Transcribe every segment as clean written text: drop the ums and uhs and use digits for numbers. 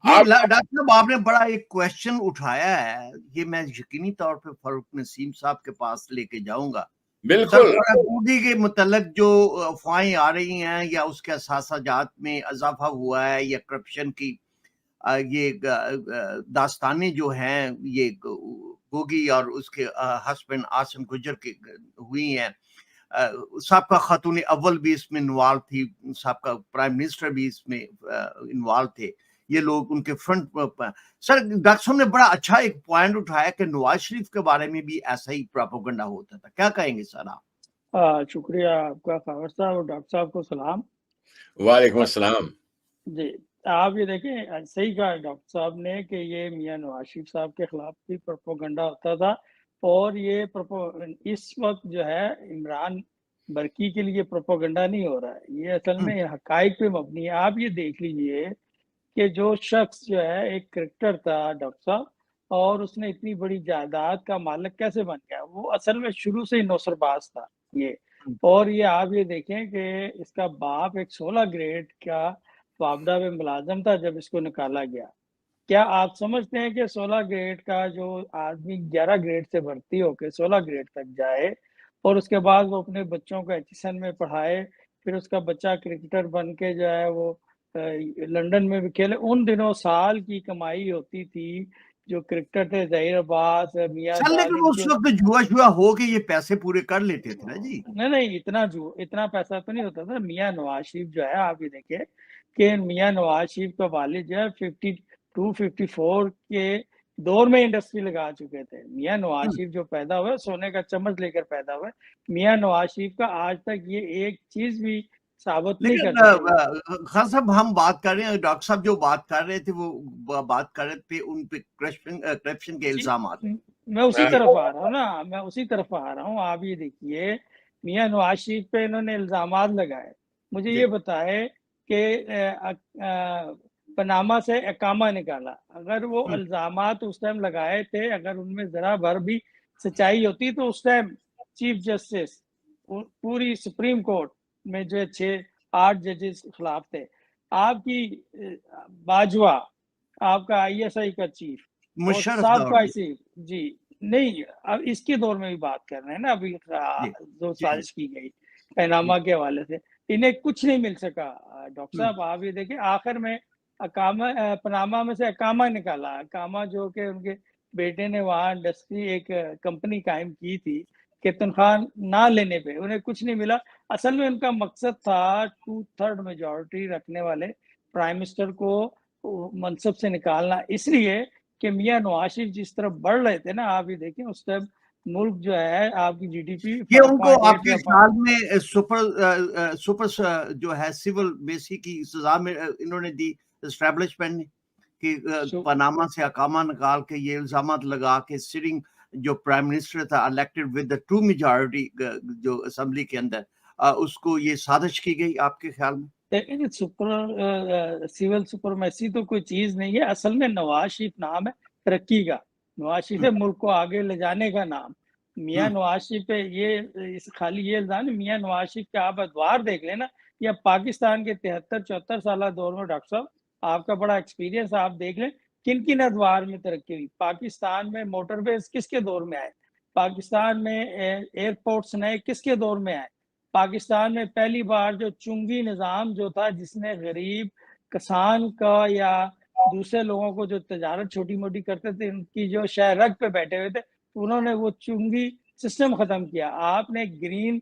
نہیں ڈاکٹر صاحب آپ نے بڑا ایک کوشچن اٹھایا ہے، یہ میں یقینی طور پہ فاروق نسیم صاحب کے پاس لے کے جاؤں گا۔ بالکل سرکار مودی کے متعلق جو افواہیں آ رہی ہیں یا اس کے اثاثہ جات میں اضافہ ہوا ہے یا کرپشن کی یہ داستانیں جو ہیں یہ گوگی اور اس کے ہسبینڈ آسم گجر کی ہوئی ہیں، سابقہ خاتون اول بھی اس میں انوالو تھی، سابقہ پرائم منسٹر بھی اس میں انوالو تھے، یہ لوگ ان کے فرنٹ سر ڈاکٹر صاحب نے بڑا اچھا ایک پوائنٹ اٹھایا کہ نواز شریف کے بارے میں بھی ایسا ہی پروپیگنڈا ہوتا تھا، کیا کہیں گے سر آپ؟ شکریہ آپ کا خاور صاحب اور ڈاکٹر صاحب کو سلام۔ وعلیکم السلام۔ جی آپ یہ دیکھیں صحیح کہا ڈاکٹر صاحب نے کہ یہ میاں نواز شریف صاحب کے خلاف بھی پروپیگنڈا ہوتا تھا، اور یہ اس وقت جو ہے عمران برقی کے لیے پروپیگنڈا نہیں ہو رہا ہے، یہ اصل میں حقائق پہ مبنی ہے۔ آپ یہ دیکھ لیجئے کہ جو شخص جو ہے ایک کرکٹر تھا ڈاکٹر صاحب، اور اس نے اتنی بڑی جائیداد کا مالک کیسے بن گیا؟ وہ اصل میں شروع سے ہی نوسر باز تھا یہ، اور یہ آپ یہ دیکھیں کہ اس کا باپ ایک 16 گریڈ کا وابڈہ میں ملازم تھا جب اس کو نکالا گیا۔ کیا آپ سمجھتے ہیں کہ 16 گریڈ کا جو آدمی 11 گریڈ سے بھرتی ہو کے 16 گریڈ تک جائے اور اس کے بعد وہ اپنے بچوں کو ایچسن میں پڑھائے، پھر اس کا بچہ کرکٹر بن کے جو ہے وہ لنڈن میں بھی کھیلے؟ ان دنوں سال کی کمائی ہوتی تھی جو کرکٹر تھے ظہیر عباس، میاں لیکن ظالم اس وقت جوا ہو کے یہ پیسے پورے کر لیتے تھے نا جی۔ نہیں اتنا پیسہ تو نہیں ہوتا تھا۔ میاں نواز شریف جو ہے آپ یہ دیکھیں کہ میاں نواز شریف کا والد جو ہے 52-54 کے دور میں انڈسٹری لگا چکے تھے۔ میاں نواز شریف جو پیدا ہوئے سونے کا چمچ لے کر پیدا ہوئے۔ میاں نواز شریف کا آج تک یہ ایک چیز بھی ثابت نہیں کر سکے۔ خان صاحب ہم بات کر رہے ہیں، ڈاکٹر صاحب جو بات کر رہے تھے وہ بات کر رہے تھے ان پہ کرپشن کے الزامات۔ میں اسی طرف آ رہا ہوں آپ یہ دیکھیے میاں نواز شریف پہ انہوں نے الزامات لگائے۔ مجھے یہ بتائے کہ پاناما سے اقامہ نکالا، اگر وہ الزامات اس ٹائم لگائے تھے اگر ان میں ذرا بھر بھی سچائی ہوتی تو اس ٹائم چیف جسٹس پوری سپریم کورٹ میں جو 6-8 ججز خلاف تھے، آپ کی باجوہ، آپ کا ISI کا چیف، جی نہیں اب اس کے دور میں بھی بات کر رہے ہیں نا، ابھی جو سازش کی گئی پیناما کے حوالے سے، انہیں کچھ نہیں مل سکا۔ ڈاکٹر صاحب آپ یہ دیکھیں آخر میں پاناما میں سے اقامہ نکالا، اقامہ جو کہ ان کے بیٹے نے وہاں انڈسٹری ایک کمپنی قائم کی تھی کہ تنخواہ نہ لینے پہ انہیں کچھ نہیں ملا۔ اصل میں ان کا مقصد تھا 2/3 میجورٹی رکھنے والے پرائم منسٹر کو منصب سے نکالنا، اس لیے کہ میاں نواز شریف جس طرح بڑھ رہے تھے نا، آپ یہ دیکھیں اس ٹائم ملک جو ہے آپ کی GDP یہ ان کو آپ کے خیال میں سپر جو ہے سول بیسی کی سزا میں انہوں نے دی اسٹیبلشمنٹ نے کہ پاناما سے اقامہ نکال کے یہ الزامات لگا کے سٹنگ جو پرائم منسٹر تھا الیکٹڈ ود 2 میجورٹی جو اسمبلی کے اندر، اس کو یہ سازش کی گئی آپ کے خیال میں؟ دیکھیں سول سپرمیسی تو کوئی چیز نہیں ہے، اصل میں نواز شریف نام ہے ترقی کا، نواز شریف ہے ملک کو آگے لے جانے کا نام۔ میاں نواز شریف پہ یہ خالی یہ الزام ہے، میاں نواز شریف کے آپ ادوار دیکھ لیں نا، یا پاکستان کے 73-74 سالہ دور میں ڈاکٹر صاحب آپ کا بڑا ایکسپیرینس، آپ دیکھ لیں کن کن ادوار میں ترقی ہوئی۔ پاکستان میں موٹر ویز کس کے دور میں آئے؟ پاکستان میں ایئرپورٹس نئے کس کے دور میں آئے؟ پاکستان میں پہلی بار جو چنگی نظام جو تھا جس نے غریب کسان کا یا دوسرے لوگوں کو جو تجارت چھوٹی موٹی کرتے تھے ان کی جو شہ رگ پہ بیٹھے ہوئے تھے، انہوں نے وہ چنگی سسٹم ختم کیا۔ آپ نے گرین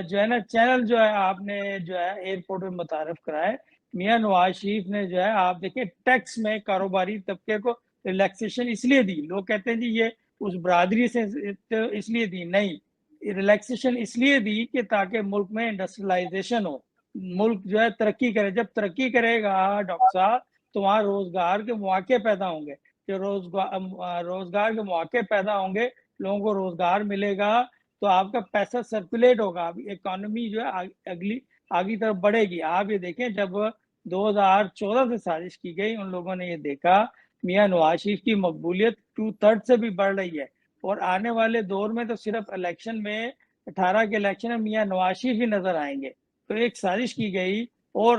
جو ہے نا چینل جو ہے آپ نے جو ہے ایئرپورٹ میں متعارف کرائے۔ میاں نواز شریف نے جو ہے آپ دیکھیں ٹیکس میں کاروباری طبقے کو ریلیکسیشن اس لیے دی، لوگ کہتے ہیں جی یہ اس برادری سے اس لیے دی، نہیں، ریلیکسیشن اس لیے دی کہ تاکہ ملک میں انڈسٹریلائزیشن ہو، ملک جو ہے ترقی کرے۔ جب ترقی کرے گا ڈاکٹر صاحب تو وہاں روزگار کے مواقع پیدا ہوں گے، جو روزگار کے مواقع پیدا ہوں گے، لوگوں کو روزگار ملے گا تو آپ کا پیسہ سرکولیٹ ہوگا، اکانومی جو ہے آگی طرف بڑھے گی۔ آپ یہ دیکھیں جب 2014 سے سازش کی گئی ان لوگوں نے یہ دیکھا میاں نواز شریف کی مقبولیت 2/3 سے بھی بڑھ رہی ہے، اور آنے والے دور میں تو صرف الیکشن میں 18 کے الیکشن میں میاں نواز شریف ہی نظر آئیں گے۔ تو ایک سازش کی گئی اور